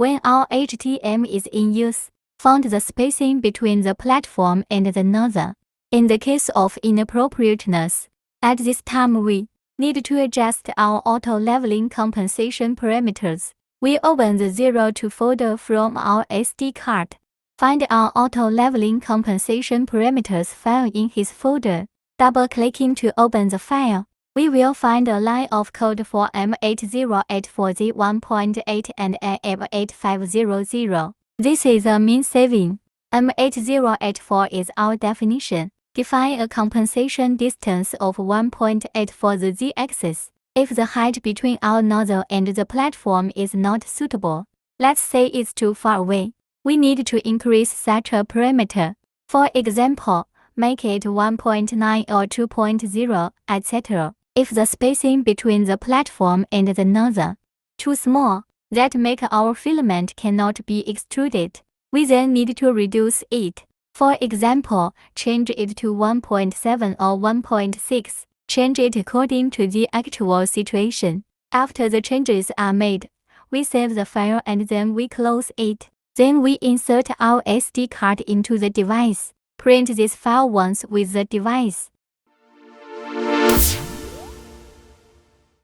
When our HTM is in use, find the spacing between the platform and the nozzle. In the case of inappropriateness, at this time we need to adjust our auto-leveling compensation parameters. We open the 02 folder from our SD card. Find our auto-leveling compensation parameters file in his folder. Double-clicking to open the file, we will find a line of code for M8084Z1.8 and M8500. This is a mean saving. M8084 is our definition. Define a compensation distance of 1.8 for the z-axis. If the height between our nozzle and the platform is not suitable, let's say it's too far away, we need to increase such a parameter. For example, make it 1.9 or 2.0, etc. If the spacing between the platform and the nozzle too small, that make our filament cannot be extruded, we then need to reduce it. For example, change it to 1.7 or 1.6. Change it according to the actual situation. After the changes are made, we save the file and then we close it. Then we insert our SD card into the device. Print this file once with the device.